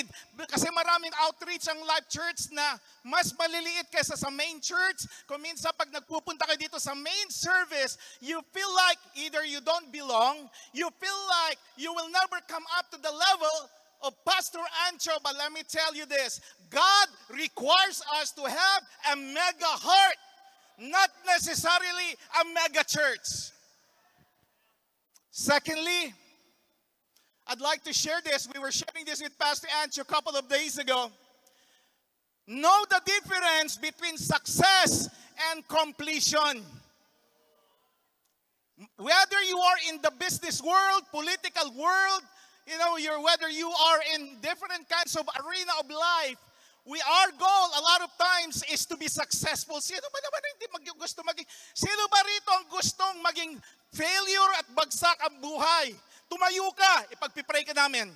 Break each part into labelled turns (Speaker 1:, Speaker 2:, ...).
Speaker 1: need. Kasi maraming outreach ang Life Church na mas maliliit kaysa sa main church. Kung minsan pag nagpupunta kayo dito sa main service, you feel like either you don't belong, you feel like you will never come up to the level of Pastor Ancho. But let me tell you this, God requires us to have a mega heart, not necessarily a mega church. Secondly, I'd like to share this. We were sharing this with Pastor Ancho a couple of days ago. Know the difference between success and completion. Whether you are in the business world, political world, whether you are in different kinds of arena of life, our goal a lot of times is to be successful. Sino ba naman hindi gusto maging, sino ba rito ang gustong maging failure at bagsak ang buhay? Tumayo ka, ipagpipray ka namin.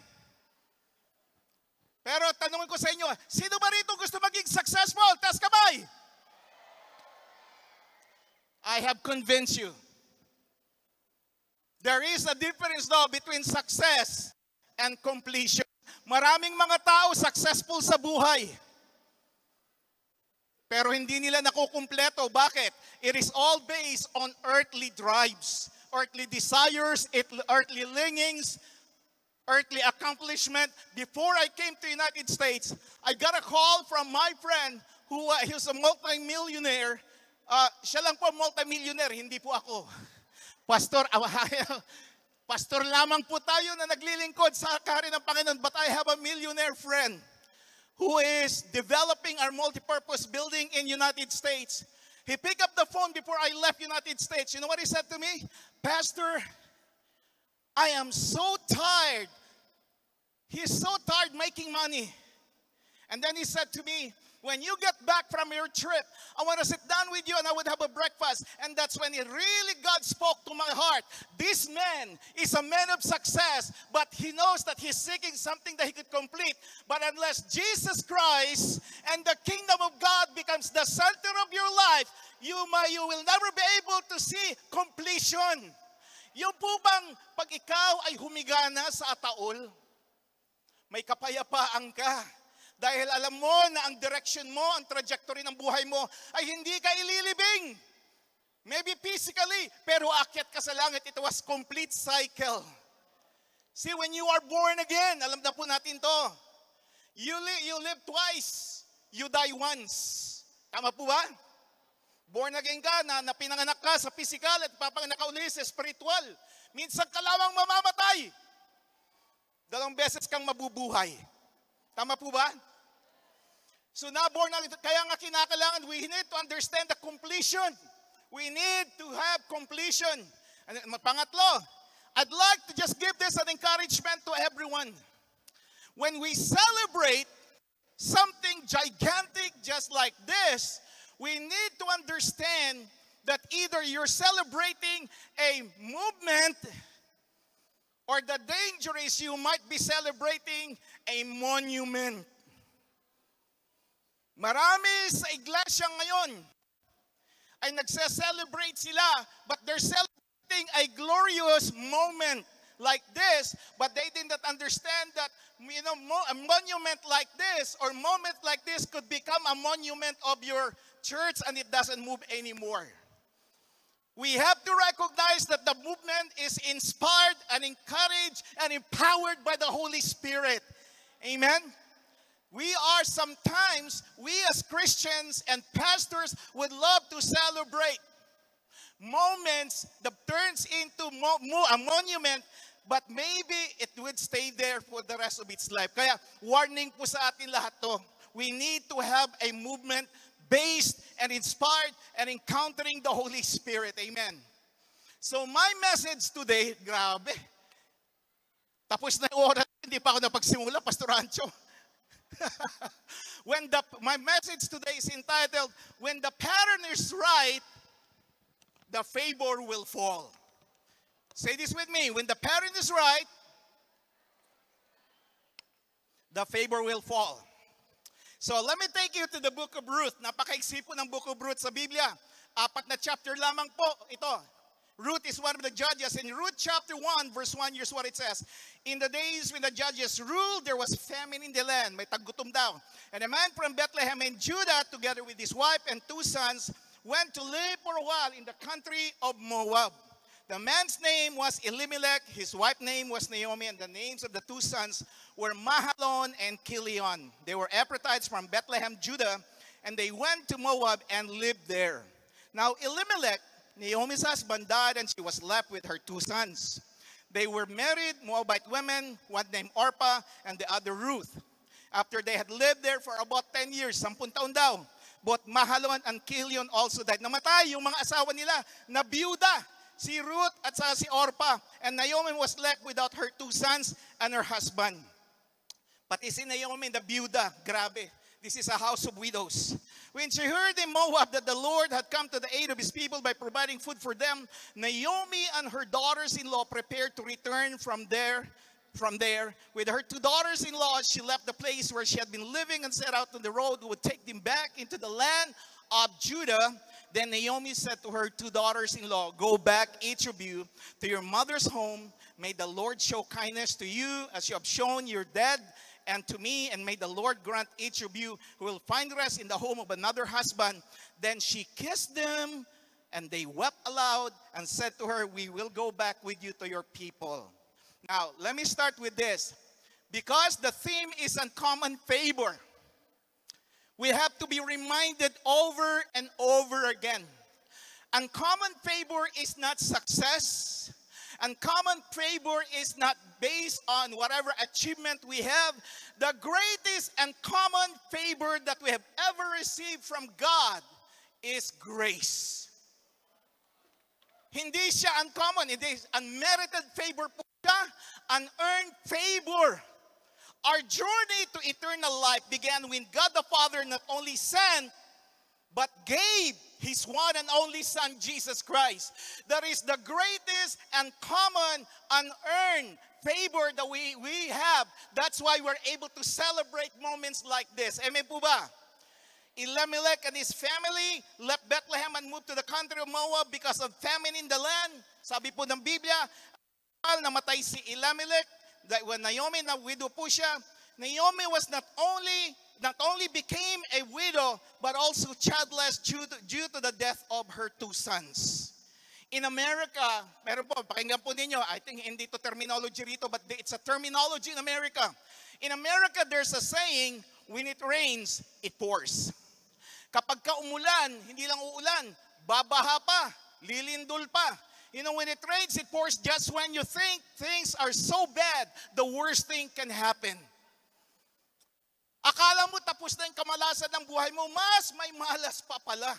Speaker 1: Pero tanungin ko sa inyo, sino ba rito gusto maging successful? Taas kamay! I have convinced you. There is a difference though between success and completion. Maraming mga tao successful sa buhay. Pero hindi nila nakukumpleto. Bakit? It is all based on earthly drives, earthly desires, earthly longings, earthly accomplishment. Before I came to the United States, I got a call from my friend who he's a multi-millionaire. Siya lang po multi-millionaire, hindi po ako. Pastor lamang po tayo na naglilingkod sa kaharian ng Panginoon, but I have a millionaire friend who is developing our multipurpose building in United States. He picked up the phone before I left United States. You know what he said to me? Pastor, I am so tired. He's so tired making money. And then he said to me, when you get back from your trip, I want to sit down with you and I would have a breakfast. And that's when God spoke to my heart. This man is a man of success, but he knows that he's seeking something that he could complete. But unless Jesus Christ and the kingdom of God becomes the center of your life, you will never be able to see completion. Yung po bang pag ikaw ay humiga na sa ataol, may kapayapaan ka. Dahil alam mo na ang direction mo, ang trajectory ng buhay mo ay hindi ka ililibing. Maybe physically, pero aakyat ka sa langit. It was complete cycle. See, when you are born again, alam na po natin to, you live twice, you die once. Tama po ba? Born again ka, na pinanganak ka sa physical at papanganak ka ulit sa spiritual. Minsan ka lamang mamamatay. 2 beses kang mabubuhay. Tama po ba? So na born again, kaya nga kinakailangan, we need to understand the completion. We need to have completion. And pangatlo, I'd like to just give this an encouragement to everyone. When we celebrate something gigantic just like this, we need to understand that either you're celebrating a movement or the danger is you might be celebrating a monument. Marami sa iglesia ngayon ay nagse-celebrate sila, but they're celebrating a glorious moment like this, but they did not understand that a monument like this or moment like this could become a monument of your church and it doesn't move anymore. We have to recognize that the movement is inspired and encouraged and empowered by the Holy Spirit. Amen? We as Christians and pastors would love to celebrate moments that turns into a monument, but maybe it would stay there for the rest of its life. Kaya warning po sa atin lahat to. We need to have a movement based and inspired and encountering the Holy Spirit. Amen. So my message today, grabe. Tapos na yung oras, hindi pa ako napagsimula, Pastor Ancho. My message today is entitled, When the pattern is right, the favor will fall. Say this with me. When the pattern is right, the favor will fall. So let me take you to the book of Ruth. Napakaiksi po ng book of Ruth sa Biblia. 4 na chapter lamang po ito. Ruth is one of the judges. In Ruth chapter 1, verse 1, here's what it says. In the days when the judges ruled, there was famine in the land. May taggutom daw. And a man from Bethlehem in Judah, together with his wife and 2 sons, went to live for a while in the country of Moab. The man's name was Elimelech, his wife's name was Naomi, and the names of the 2 sons were Mahalon and Chilion. They were Ephrathites from Bethlehem, Judah, and they went to Moab and lived there. Now Elimelech, Naomi's husband, died, and she was left with her 2 sons. They were married Moabite women, one named Orpah and the other Ruth. After they had lived there for about 10 years, 10 taon daw, both Mahalon and Chilion also died. Namatay yung mga asawa nila na biyuda, si Ruth at si Orpah. And Naomi was left without her 2 sons and her husband. Pati si Naomi, the biyuda, grabe. This is a house of widows. When she heard in Moab that the Lord had come to the aid of his people by providing food for them, Naomi and her daughters-in-law prepared to return from there. With her 2 daughters-in-law, she left the place where she had been living and set out on the road that would take them back into the land of Judah. Then Naomi said to her 2 daughters-in-law, "Go back, each of you, to your mother's home. May the Lord show kindness to you as you have shown your dead and to me, and may the Lord grant each of you who will find rest in the home of another husband." Then she kissed them, and they wept aloud and said to her, "We will go back with you to your people." Now, let me start with this. Because the theme is uncommon favor, we have to be reminded over and over again. Uncommon favor is not success. Uncommon favor is not based on whatever achievement we have. The greatest uncommon favor that we have ever received from God is grace. Hindi siya uncommon. It is unmerited favor po siya, unearned favor. Our journey to eternal life began when God the Father not only sent, but gave his one and only Son, Jesus Christ. That is the greatest and common unearned favor that we have. That's why we're able to celebrate moments like this. Amen po ba? Elimelech and his family left Bethlehem and moved to the country of Moab because of famine in the land. Sabi po ng Biblia, namatay si Elimelech. When Naomi, na widow po siya, Naomi was not only became a widow, but also childless due to the death of her 2 sons. In America, meron po, pakinggan po ninyo, I think hindi to terminology rito, but it's a terminology in America. In America, there's a saying, when it rains, it pours. Kapag ka umulan, hindi lang uulan, babaha pa, lilindol pa. You know, when it rains, it pours just when you think things are so bad, the worst thing can happen. Akala mo tapos na yung kamalasan ng buhay mo, mas may malas pa pala.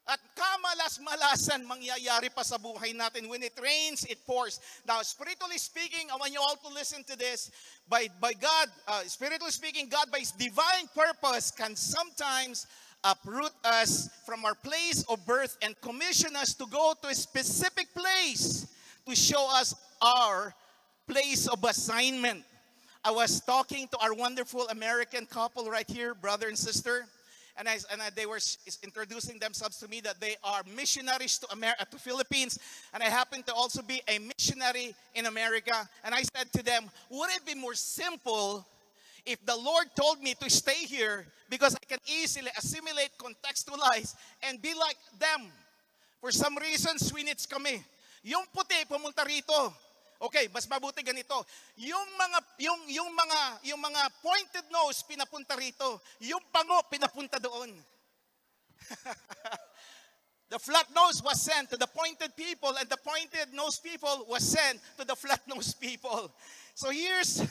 Speaker 1: At kamalas-malasan mangyayari pa sa buhay natin. When it rains, it pours. Now, spiritually speaking, I want you all to listen to this. By God, spiritually speaking, God by His divine purpose can sometimes uproot us from our place of birth and commission us to go to a specific place to show us our place of assignment. I was talking to our wonderful American couple right here, brother and sister, and they were introducing themselves to me that they are missionaries to Philippines, and I happen to also be a missionary in America. And I said to them, would it be more simple if the Lord told me to stay here because I can easily assimilate, contextualize, and be like them? For some reason, swinits kami. Yung puti, pumunta rito. Okay, mas mabuti ganito. Yung mga pointed nose, pinapunta rito. Yung pango, pinapunta doon. The flat nose was sent to the pointed people, and the pointed nose people was sent to the flat nose people. So here's,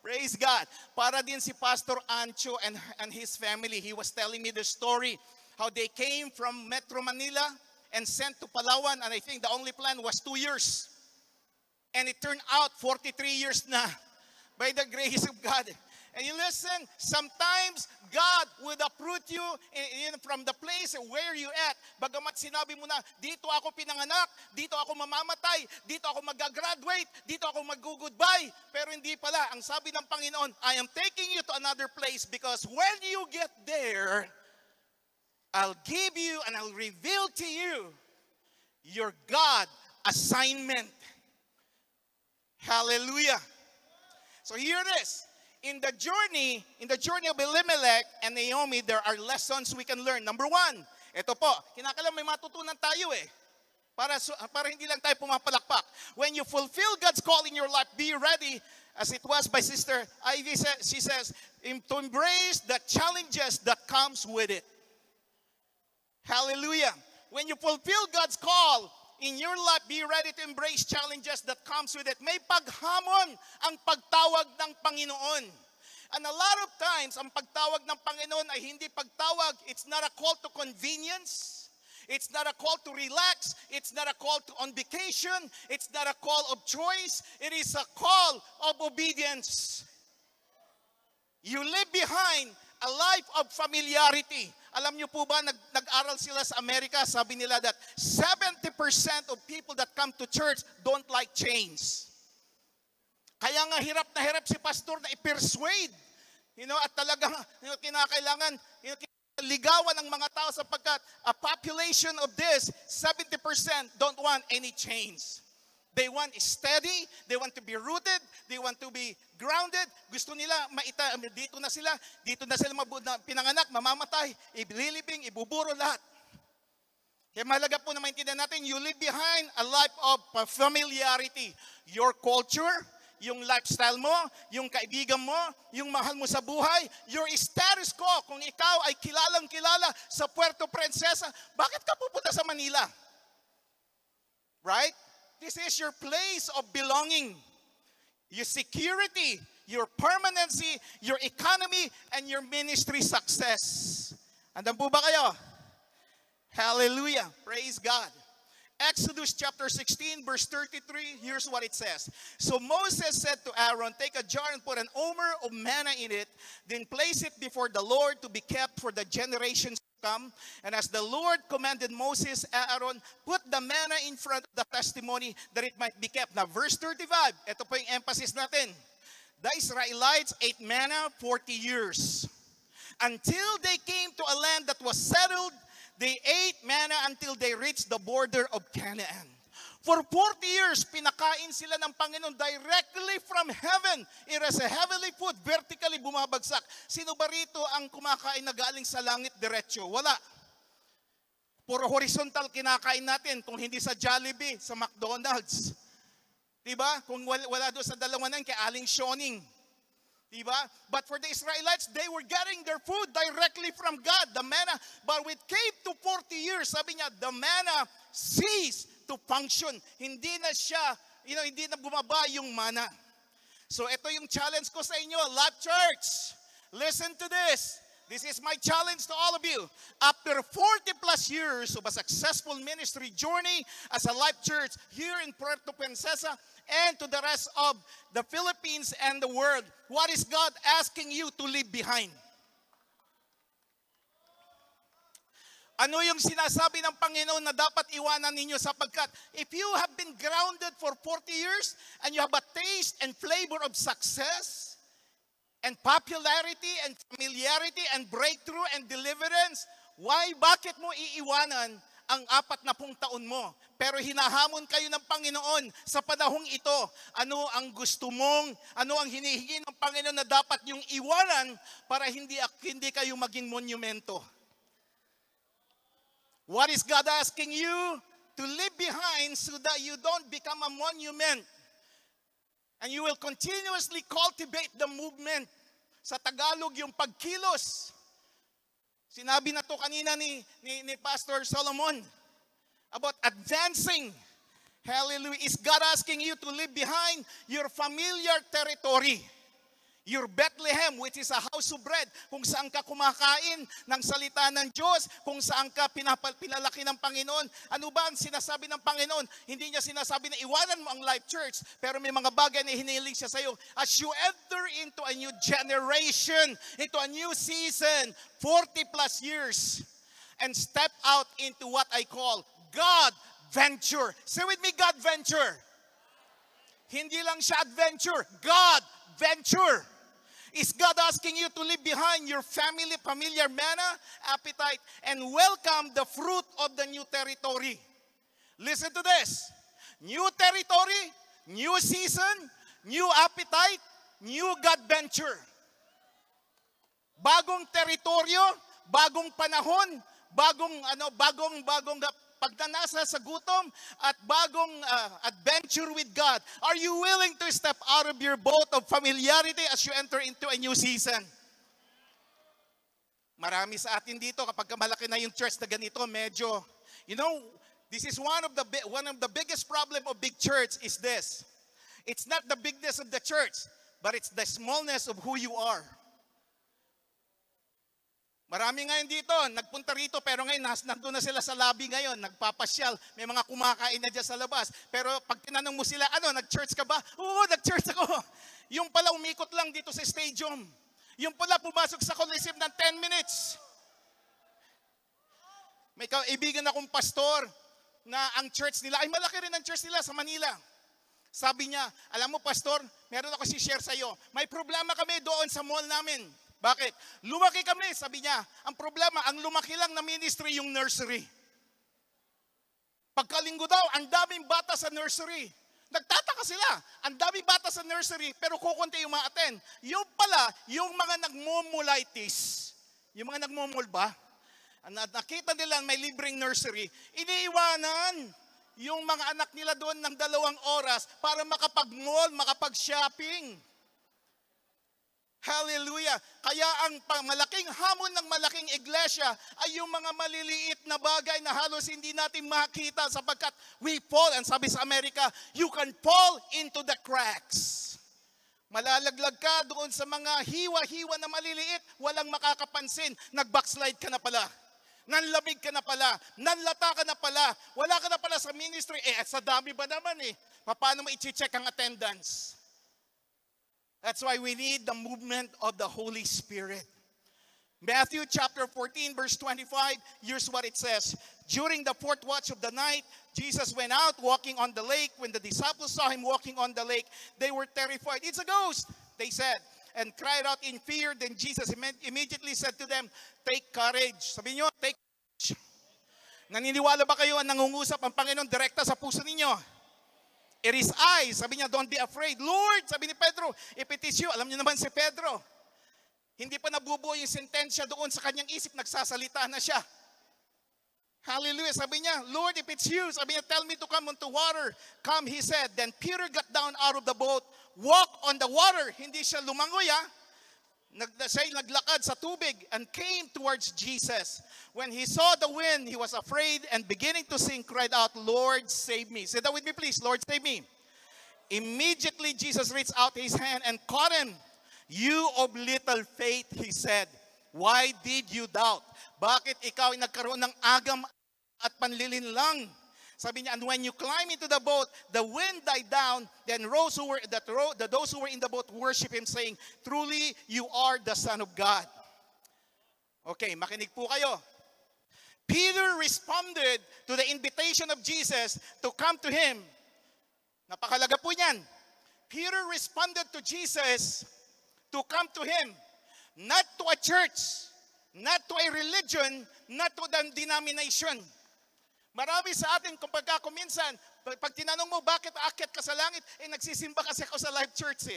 Speaker 1: praise God. Para din si Pastor Ancho and his family, he was telling me the story, how they came from Metro Manila and sent to Palawan, and I think the only plan was 2 years. And it turned out 43 years na by the grace of God. And you listen, sometimes God would uproot you from the place where you at. Bagamat sinabi mo na, dito ako pinanganak, dito ako mamamatay, dito ako mag-graduate, dito ako mag-goodbye. Pero hindi pala. Ang sabi ng Panginoon, I am taking you to another place because when you get there, I'll give you and I'll reveal to you your God assignment. Hallelujah. So here it is. In the journey of Elimelech and Naomi, there are lessons we can learn. Number one, ito po, kinakailangan may matutunan tayo eh. Para hindi lang tayo pumapalakpak. When you fulfill God's call in your life, be ready, as it was by Sister Ivy, she says, to embrace the challenges that comes with it. Hallelujah. When you fulfill God's call in your life, be ready to embrace challenges that comes with it. May paghamon ang pagtawag ng Panginoon. And a lot of times, ang pagtawag ng Panginoon ay hindi pagtawag. It's not a call to convenience. It's not a call to relax. It's not a call to on vacation. It's not a call of choice. It is a call of obedience. You leave behind a life of familiarity. Alam niyo po ba, nag-aral sila sa Amerika, sabi nila that 70% of people that come to church don't like change. Kaya nga hirap na hirap si pastor na i-persuade. At talagang kinakailangan, ligawan ng mga tao sapagkat a population of this, 70% don't want any change. They want steady, they want to be rooted, they want to be grounded. Gusto nila dito na sila pinanganak, mamamatay, ililibing, ibuburo lahat. Kaya mahalaga po na maintindihan natin, you leave behind a life of familiarity. Your culture, yung lifestyle mo, yung kaibigan mo, yung mahal mo sa buhay, your status quo. Kung ikaw ay kilalang-kilala sa Puerto Princesa, bakit ka pupunta sa Manila? Right? This is your place of belonging. Your security, your permanency, your economy, and your ministry success. Andan po ba kayo? Hallelujah. Praise God. Exodus chapter 16, verse 33, here's what it says. So Moses said to Aaron, take a jar and put an omer of manna in it, then place it before the Lord to be kept for the generations to come. And as the Lord commanded Moses, Aaron put the manna in front of the testimony that it might be kept. Now verse 35, ito po yung emphasis natin. The Israelites ate manna 40 years. Until they came to a land that was settled, they ate manna until they reached the border of Canaan. For 40 years, pinakain sila ng Panginoon directly from heaven. It is a heavenly food, vertically bumabagsak. Sino ba rito ang kumakain na galing sa langit diretso? Wala. Puro horizontal kinakain natin, kung hindi sa Jollibee, sa McDonald's. Diba? Kung wala doon sa dalawa na kay Aling Shoning. Diba? But for the Israelites, they were getting their food directly from God, the manna. But when it came to 40 years, sabi niya, the manna ceased to function. Hindi na siya, hindi na bumaba yung manna. So ito yung challenge ko sa inyo, Life Church. Listen to this. This is my challenge to all of you. After 40 plus years of a successful ministry journey as a Life Church here in Puerto Princesa, and to the rest of the Philippines and the world, what is God asking you to leave behind? Ano yung sinasabi ng Panginoon na dapat iwanan ninyo sapagkat if you have been grounded for 40 years and you have a taste and flavor of success and popularity and familiarity and breakthrough and deliverance, bakit mo iiwanan ang 40 taon mo? Pero hinahamon kayo ng Panginoon sa panahong ito. Ano ang gusto mong, ano ang hinihingi ng Panginoon na dapat yung iwanan para hindi kayo maging monumento? What is God asking you to leave behind so that you don't become a monument? And you will continuously cultivate the movement. Sa Tagalog, yung pagkilos. Sinabi na to kanina ni Pastor Solomon about advancing. Hallelujah. Is God asking you to leave behind your familiar territory? Your Bethlehem, which is a house of bread, kung saan ka kumakain ng salita ng Diyos, kung saan ka pinalaki ng Panginoon. Ano ba ang sinasabi ng Panginoon? Hindi niya sinasabi na iwanan mo ang Life Church, pero may mga bagay na hiniling siya sa iyo. As you enter into a new generation, into a new season, 40 plus years, and step out into what I call God venture. Say with me, God venture. Hindi lang siya adventure, God venture. Is God asking you to leave behind your familiar manna, appetite, and welcome the fruit of the new territory? Listen to this. New territory, new season, new appetite, new God venture. Bagong teritoryo, bagong panahon, bagong pagnanasa sa gutom at bagong adventure with God. Are you willing to step out of your boat of familiarity as you enter into a new season? Marami sa atin dito kapag malaki na yung church na ganito, medyo, this is one of the biggest problem of big church is this. It's not the bigness of the church, but it's the smallness of who you are. Marami ngayon dito, nagpunta rito, pero ngayon nandun na sila sa lobby ngayon, nagpapasyal, may mga kumakain na dyan sa labas. Pero pag tinanong mo sila, nag-church ka ba? Oo, nag-church ako. Yung pala umikot lang dito sa stadium. Yung pala pumasok sa Coliseum ng 10 minutes. May kaibigan akong pastor na ang church nila, ay malaki rin ang church nila sa Manila. Sabi niya, alam mo pastor, meron ako si-share sa'yo. May problema kami doon sa mall namin. Bakit? Lumaki kami, sabi niya. Ang problema, ang lumaki lang na ministry yung nursery. Pagkalinggo daw, ang daming bata sa nursery. Nagtataka sila. Ang daming bata sa nursery, pero kukunti yung ma-attend. Yung pala, yung mga nagmumulitis, yung mga nagmumul ba? Nakita nila may libreng nursery, iniiwanan yung mga anak nila doon ng 2 oras para makapag-mall, makapag-shopping. Hallelujah. Kaya ang malaking hamon ng malaking iglesia ay yung mga maliliit na bagay na halos hindi natin makita sapagkat we fall. And sabi sa Amerika, you can fall into the cracks. Malalaglag ka doon sa mga hiwa-hiwa na maliliit, walang makakapansin. Nag-backslide ka na pala. Nanlamig ka na pala. Nanlata ka na pala. Wala ka na pala sa ministry. Sa dami ba naman Paano mo i-check ang attendance? That's why we need the movement of the Holy Spirit. Matthew chapter 14 verse 25, here's what it says. During the 4th watch of the night, Jesus went out walking on the lake. When the disciples saw him walking on the lake, they were terrified. It's a ghost, they said, and cried out in fear. Then Jesus immediately said to them, take courage. Sabi niyo, take courage. Naniniwala ba kayo ang nangungusap ang Panginoon direkta sa puso ninyo? It is I. Sabi niya, don't be afraid. Lord, sabi ni Pedro, if it is you, alam niyo naman si Pedro, hindi pa nabubuo yung sentensya doon sa kanyang isip, nagsasalita na siya. Hallelujah. Sabi niya, Lord, if it's you, sabi niya, tell me to come onto water. Come, he said. Then Peter got down out of the boat, walk on the water. Hindi siya lumangoy, naglakad sa tubig and came towards Jesus. When he saw the wind, he was afraid and beginning to sink, cried out, Lord, save me. Say that with me, please. Lord, save me. Immediately, Jesus reached out his hand and caught him. You of little faith, he said. Why did you doubt? Bakit ikaw ay nagkaroon ng agam at panlilinlang? Sabi niya, and when you climb into the boat, the wind died down. Then those who were in the boat worship him, saying, truly, you are the Son of God. Okay, makinig po kayo. Peter responded to the invitation of Jesus to come to him. Napakalaga po niyan. Peter responded to Jesus to come to him. Not to a church, not to a religion, not to a denomination. Marami sa atin kung kuminsan, pag tinanong mo bakit aakyat ka sa langit, nagsisimba kasi ako sa Life Church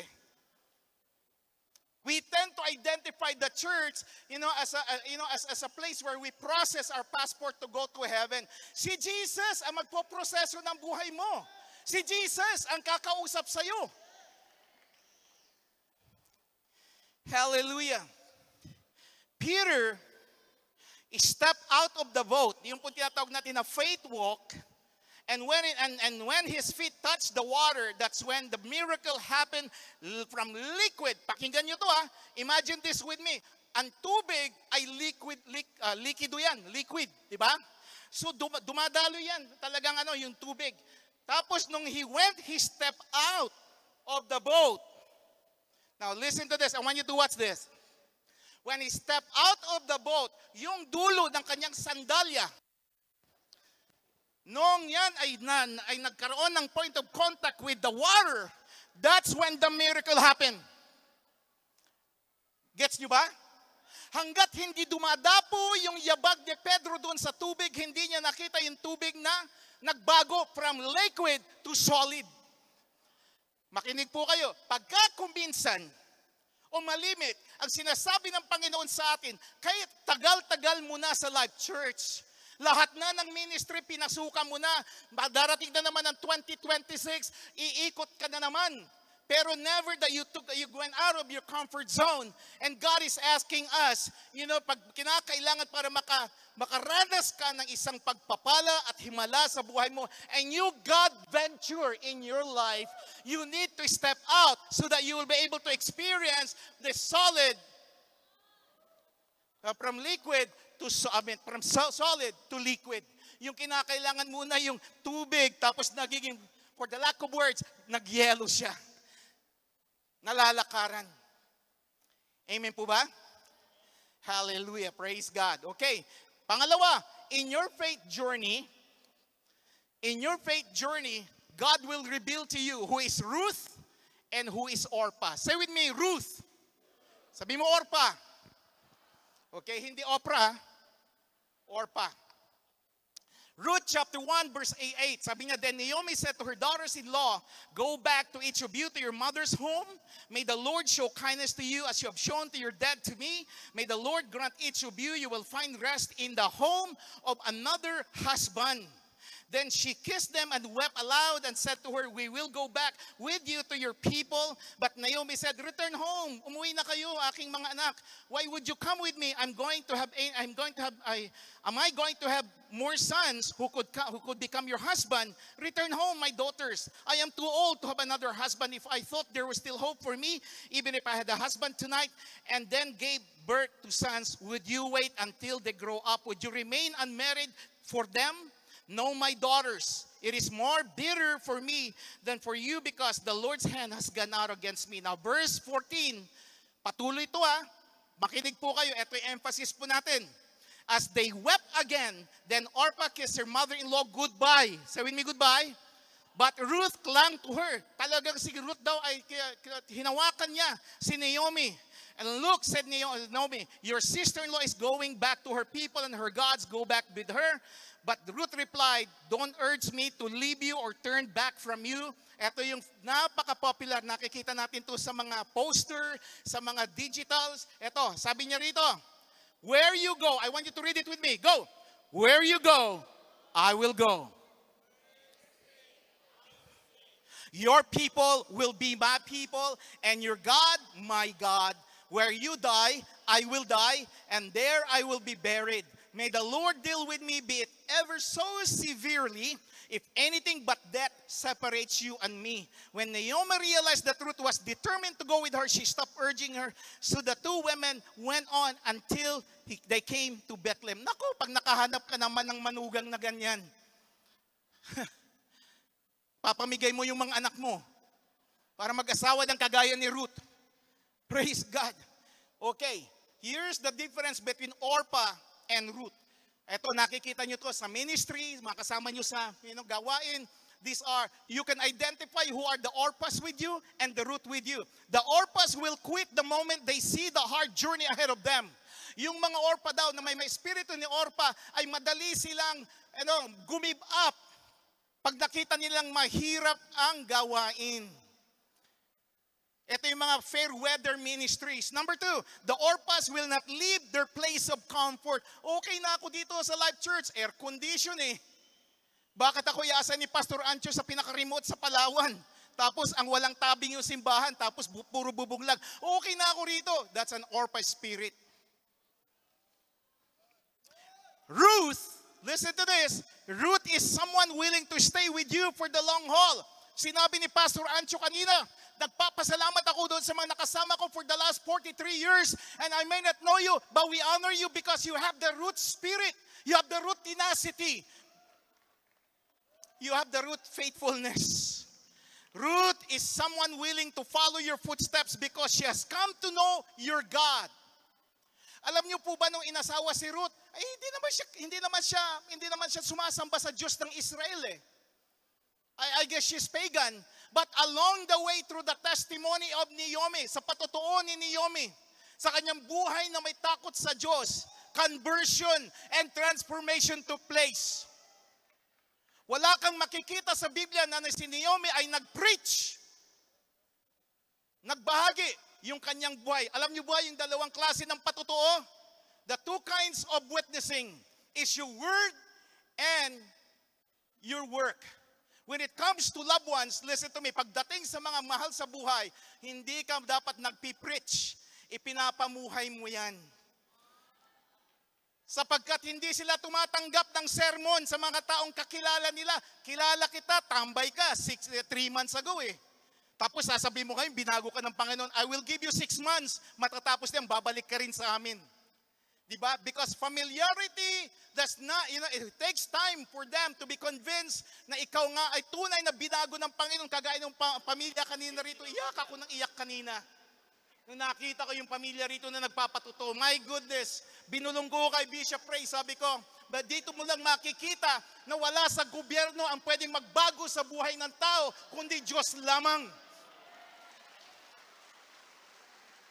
Speaker 1: We tend to identify the church, as a place where we process our passport to go to heaven. Si Jesus ang magpoproseso ng buhay mo. Si Jesus ang kakausap sa iyo. Hallelujah. Peter stepped out of the boat. Yung po tinatawag natin na faith walk. And when his feet touched the water, that's when the miracle happened from liquid. Pakinggan nyo to Imagine this with me. Ang tubig ay liquido yan. Liquid, di ba? So dumadalo yan. Talagang yung tubig. Tapos nung he stepped out of the boat. Now listen to this. I want you to watch this. When he stepped out of the boat, yung dulo ng kanyang sandalya, noong yan ay nagkaroon ng point of contact with the water, that's when the miracle happened. Gets nyo ba? Hanggat hindi dumadapo yung yabag ni Pedro doon sa tubig, hindi niya nakita yung tubig na nagbago from liquid to solid. Makinig po kayo, pagka kuminsan o malimit ang sinasabi ng Panginoon sa atin, kahit tagal-tagal mo na sa Life Church, lahat na ng ministry pinasukan mo na, darating na naman ang 2026, iikot ka na naman. Pero never that you went out of your comfort zone. And God is asking us, pag kinakailangan para makaranas ka ng isang pagpapala at himala sa buhay mo, and you God venture in your life, you need to step out so that you will be able to experience the solid, from solid to liquid. Yung kinakailangan muna yung tubig, tapos nagiging, for the lack of words, nagyelo siya. Nalalakaran. Amen po ba? Hallelujah. Praise God. Okay. Pangalawa, in your faith journey, God will reveal to you who is Ruth and who is Orpah. Say with me, Ruth. Sabi mo Orpah. Okay, hindi Oprah. Orpah. Ruth chapter 1 verse 8, sabi niya, then Naomi said to her daughters-in-law, go back to each of you to your mother's home. May the Lord show kindness to you as you have shown to your dad to me. May the Lord grant each of you will find rest in the home of another husband. Then she kissed them and wept aloud and said to her, we will go back with you to your people. But Naomi said, return home. Umuwi na kayo, aking mga anak. Why would you come with me? Am I going to have more sons who could become your husband? Return home, my daughters. I am too old to have another husband. If I thought there was still hope for me, even if I had a husband tonight, and then gave birth to sons, would you wait until they grow up? Would you remain unmarried for them? No, my daughters, it is more bitter for me than for you because the Lord's hand has gone out against me. Now, verse 14, patuloy ito makinig po kayo, ito yung emphasis po natin. As they wept again, then Orpah kissed her mother-in-law goodbye. Say with me, goodbye. But Ruth clung to her. Talagang si Ruth daw ay hinawakan niya si Naomi. And look, said Naomi, your sister-in-law is going back to her people and her gods, go back with her. But Ruth replied, don't urge me to leave you or turn back from you. Ito yung napaka-popular, nakikita natin to sa mga poster, sa mga digitals. Ito, sabi niya rito, where you go, I want you to read it with me. Go. Where you go, I will go. Your people will be my people, and your God, my God. Where you die, I will die, and there I will be buried. May the Lord deal with me, be it ever so severely, if anything but death separates you and me. When Naomi realized that Ruth was determined to go with her, she stopped urging her. So the two women went on until they came to Bethlehem. Naku, pag nakahanap ka naman ng manugang na ganyan, papamigay mo yung mga anak mo para mag-asawa ng kagaya ni Ruth. Praise God. Okay, here's the difference between Orpah and Ruth. Ito, nakikita nyo to sa ministry, makasama nyo sa gawain. These are, you can identify who are the Orpahs with you and the Ruth with you. The Orpahs will quit the moment they see the hard journey ahead of them. Yung mga Orpah daw na may espiritu ni Orpah ay madali silang gumib up pag nakita nilang mahirap ang gawain. Ito yung mga fair weather ministries. Number 2, the Orpahs will not leave their place of comfort. Okay na ako dito sa Life Church, air condition Bakit ako iasa ni Pastor Ancho sa pinaka-remote sa Palawan? Tapos ang walang tabing yung simbahan, tapos puro bubong lang. Okay na ako rito. That's an Orpah spirit. Ruth, listen to this. Ruth is someone willing to stay with you for the long haul. Sinabi ni Pastor Ancho kanina, nagpapasalamat ako doon sa mga nakasama ko for the last 43 years, and I may not know you, but we honor you because you have the root spirit. You have the root tenacity. You have the root faithfulness. Ruth is someone willing to follow your footsteps because she has come to know your God. Alam niyo po ba nung inasawa si Ruth, ay hindi naman siya sumasamba sa Diyos ng Israel I guess she's pagan. But along the way through the testimony of Naomi, sa patotoo ni Naomi, sa kanyang buhay na may takot sa Diyos, conversion and transformation took place. Wala kang makikita sa Biblia na si Naomi ay nag-preach. Nagbahagi yung kanyang buhay. Alam niyo ba yung dalawang klase ng patutuo? The two kinds of witnessing is your word and your work. When it comes to loved ones, listen to me, pagdating sa mga mahal sa buhay, hindi ka dapat nagpipreach. Ipinapamuhay mo yan. Sapagkat hindi sila tumatanggap ng sermon sa mga taong kakilala nila. Kilala kita, tambay ka, 3 months ago eh. Tapos sasabihin mo kayo, binago ka ng Panginoon, I will give you 6 months. Matatapos niyan, babalik ka rin sa amin. Diba? Because familiarity does not, it takes time for them to be convinced na ikaw nga ay tunay na binago ng Panginoon. Kagaya ng pamilya kanina rito, iyak ako ng iyak kanina. Nung nakita ko yung pamilya rito na nagpapatuto, my goodness, binulong ko kay Bishop Ray, sabi ko, but dito mo lang makikita na wala sa gobyerno ang pwedeng magbago sa buhay ng tao, kundi Diyos lamang.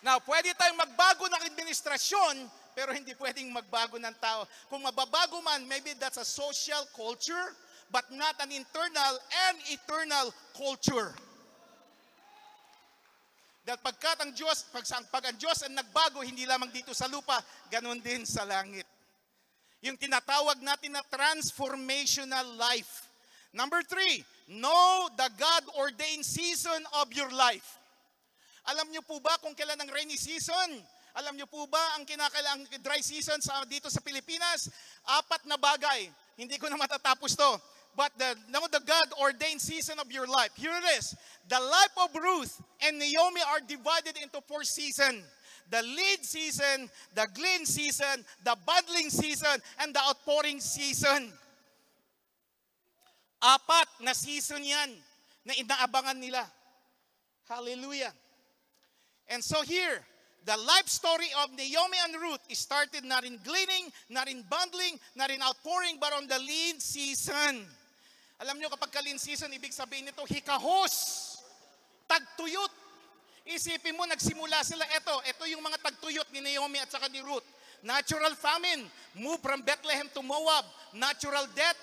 Speaker 1: Now, pwede tayong magbago ng administrasyon, pero hindi pwedeng magbago ng tao. Kung mababago man, maybe that's a social culture, but not an internal and eternal culture. Dahil pag ang Diyos ang nagbago, hindi lamang dito sa lupa, ganun din sa langit. Yung tinatawag natin na transformational life. Number 3, know the God-ordained season of your life. Alam niyo po ba kung kailan ang rainy season? Alam niyo po ba ang kinakailangang dry season dito sa Pilipinas? 4 na bagay. Hindi ko na matatapos to. But know the God-ordained season of your life. Here it is. The life of Ruth and Naomi are divided into 4 seasons. The lead season, the glean season, the bundling season, and the outpouring season. 4 na season yan na inaabangan nila. Hallelujah. And so here, the life story of Naomi and Ruth is started not in gleaning, not in bundling, not in outpouring, but on the lean season. Alam nyo, kapag ka-lean season, ibig sabihin nito, hikahos, tagtuyot. Isipin mo, nagsimula sila, ito yung mga tagtuyot ni Naomi at saka ni Ruth. Natural famine, move from Bethlehem to Moab. Natural death,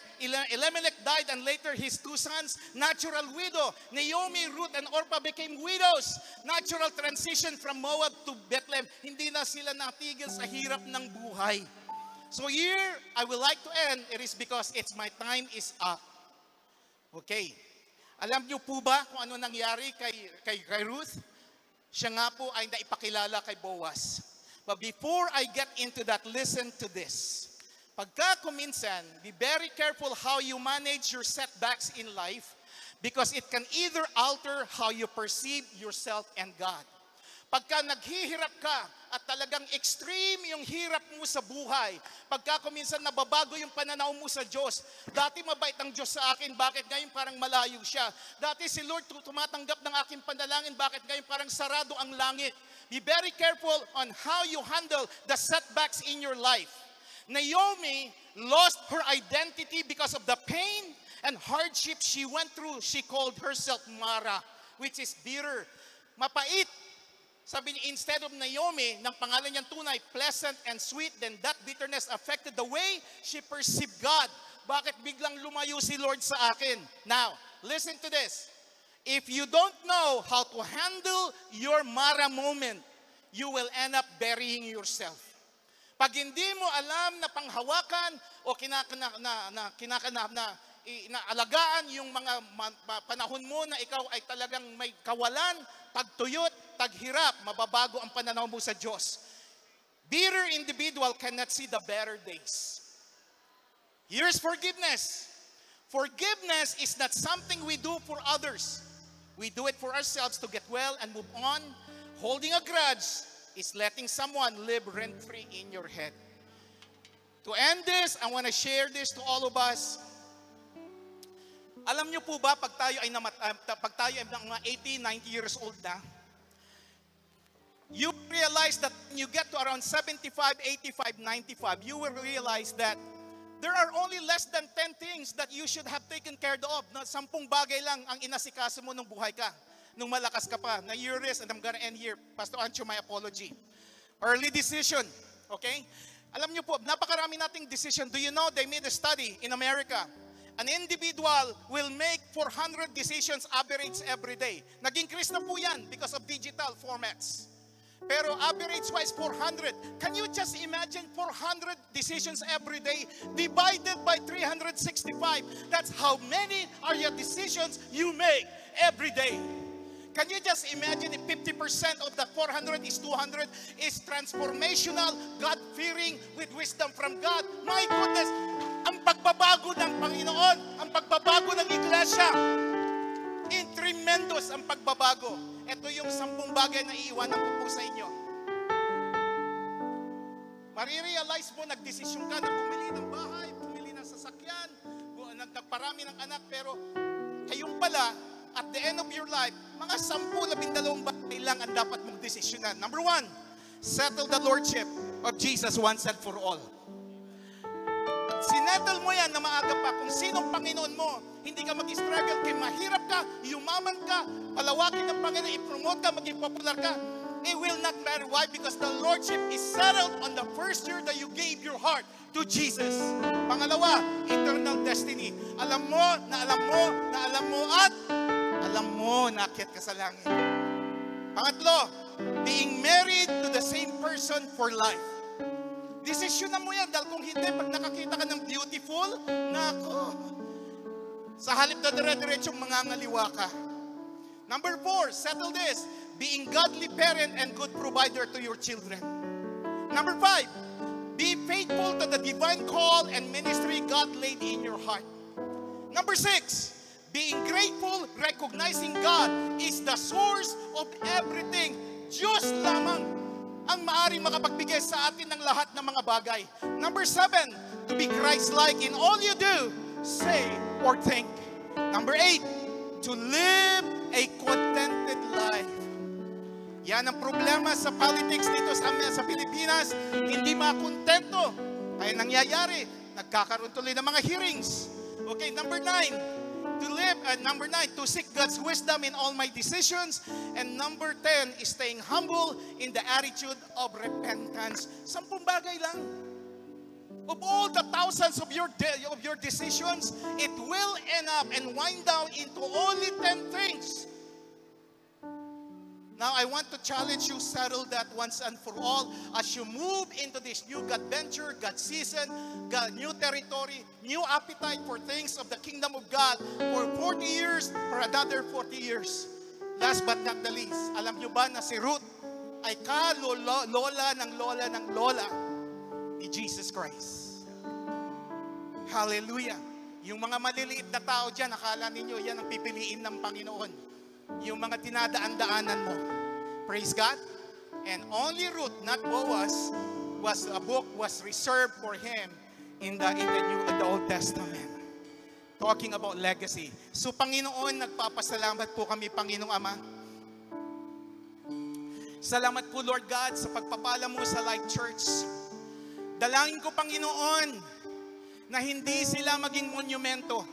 Speaker 1: Elimelech died and later his 2 sons. Natural widow, Naomi, Ruth, and Orpah became widows. Natural transition from Moab to Bethlehem. Hindi na sila natigil sa hirap ng buhay. So here, I would like to end. It is because my time is up. Okay. Alam niyo po ba kung ano nangyari kay Ruth? Siya nga po ay naipakilala kay Boaz. But before I get into that, listen to this. Pagka kuminsan, be very careful how you manage your setbacks in life because it can either alter how you perceive yourself and God. Pagka naghihirap ka at talagang extreme yung hirap mo sa buhay, pagka kuminsan nababago yung pananaw mo sa Diyos, dati mabait ang Diyos sa akin, bakit ngayon parang malayo siya? Dati si Lord tumatanggap ng aking panalangin, bakit ngayon parang sarado ang langit? Be very careful on how you handle the setbacks in your life. Naomi lost her identity because of the pain and hardship she went through. She called herself Mara, which is bitter. Mapait. Sabi niya, instead of Naomi, ng pangalan niyang tunay, pleasant and sweet, then that bitterness affected the way she perceived God. Bakit biglang lumayo si Lord sa akin? Now, listen to this. If you don't know how to handle your Mara moment, you will end up burying yourself. Pag hindi mo alam na panghawakan o inaalagaan yung mga panahon mo na ikaw ay talagang may kawalan, tagtuyot, taghirap, mababago ang pananaw mo sa Diyos. Bitter individual cannot see the better days. Here's forgiveness. Forgiveness is not something we do for others. We do it for ourselves to get well and move on. Holding a grudge is letting someone live rent-free in your head. To end this, I want to share this to all of us. Alam niyo po ba, pag tayo ay mga 80, 90 years old na, you realize that when you get to around 75, 85, 95, you will realize that there are only less than 10 things that you should have taken care of. Na 10 bagay lang ang inasikaso mo nung buhay ka, nung malakas ka pa. Na you're this, and I'm gonna end here. Pastor Ancho, my apology. Early decision, okay? Alam niyo po, napakarami nating decision. Do you know they made a study in America? an individual will make 400 decisions average every day. Nag-increase na po yan because of digital formats. Pero average-wise, 400. Can you just imagine 400 decisions every day divided by 365? That's how many are your decisions you make every day. Can you just imagine if 50% of that 400 is 200 is transformational, God-fearing, with wisdom from God? My goodness, ang pagbabago ng Panginoon, ang pagbabago ng Iglesia, tremendous ang pagbabago. Ito yung 10 bagay na iiwanan ko po sa inyo. Marirealize mo, nagdesisyon ka na bumili ng bahay, bumili ng sasakyan, nagparami ng anak, pero kayong pala, at the end of your life, mga 10-12 bagay lang ang dapat mong desisyonan. Number 1, settle the lordship of Jesus once and for all. Sinettle mo yan na maaga pa kung sinong Panginoon mo. Hindi ka mag-struggle kay mahirap ka, yumaman ka, palawakin ng Panginoon, i-promote ka, maging popular ka. It will not matter. Why? Because the lordship is settled on the first year that you gave your heart to Jesus. Pangalawa, eternal destiny. Alam mo na alam mo na alam mo at alam mo na aakyat ka sa langit. Pangatlo, being married to the same person for life. Desisyonan mo yan dahil kung hindi, pag nakakita ka ng beautiful, nako, sa halip na dire-diretsong mangangaliwa ka. Number 4, settle this, being godly parent and good provider to your children. Number 5, be faithful to the divine call and ministry God laid in your heart. Number 6, being grateful, recognizing God is the source of everything. Diyos lamang ang maaring makapagbigay sa atin ng lahat ng mga bagay. Number 7, to be Christ-like in all you do, say, or think. Number 8, to live a contented life. Yan ang problema sa politics dito sa Pilipinas. Hindi makontento. Kaya nangyayari, nagkakaroon tuloy ng mga hearings. Okay, number 9, to seek God's wisdom in all my decisions. And number 10 is staying humble in the attitude of repentance. 10 bagay lang. Of all the thousands of your decisions, it will end up and wind down into only 10 things. Now, I want to challenge you, settle that once and for all as you move into this new God venture, God season, God new territory, new appetite for things of the kingdom of God for 40 years or another 40 years. Last but not the least, alam nyo ba na si Ruth ay lola ng lola ni Jesus Christ. Hallelujah. Yung mga maliliit na tao dyan, akala ninyo yan ang pipiliin ng Panginoon. Yung mga tinadaan-daanan mo. Praise God. And only Ruth, not Boaz, a book was reserved for him in the Old Testament. Talking about legacy. So Panginoon, nagpapasalamat po kami, Panginoong Ama. Salamat po, Lord God, sa pagpapala mo sa Life Church. Dalangin ko, Panginoon, na hindi sila maging monumento.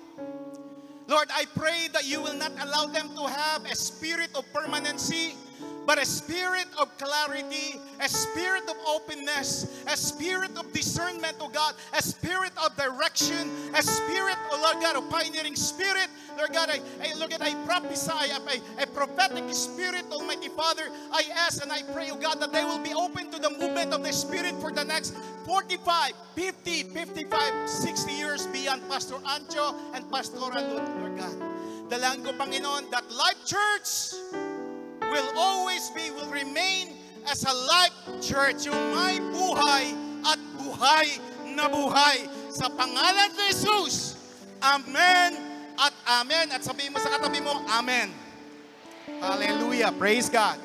Speaker 1: Lord, I pray that you will not allow them to have a spirit of permanency, but a spirit of clarity, a spirit of openness, a spirit of discernment, oh God, a spirit of direction, a spirit, oh Lord God, of pioneering spirit. Lord God, I prophesy a prophetic spirit, Almighty Father. I ask and I pray, oh God, that they will be open to the movement of the Spirit for the next 45, 50, 55, 60 years beyond Pastor Ancho and Pastora Lud, Lord God. Dalangin ko, Panginoon, that Life Church will remain as a life church, yung may buhay at buhay na buhay. Sa pangalan ni Jesus, Amen at Amen. At sabihin mo sa katabi mo, Amen. Hallelujah. Praise God.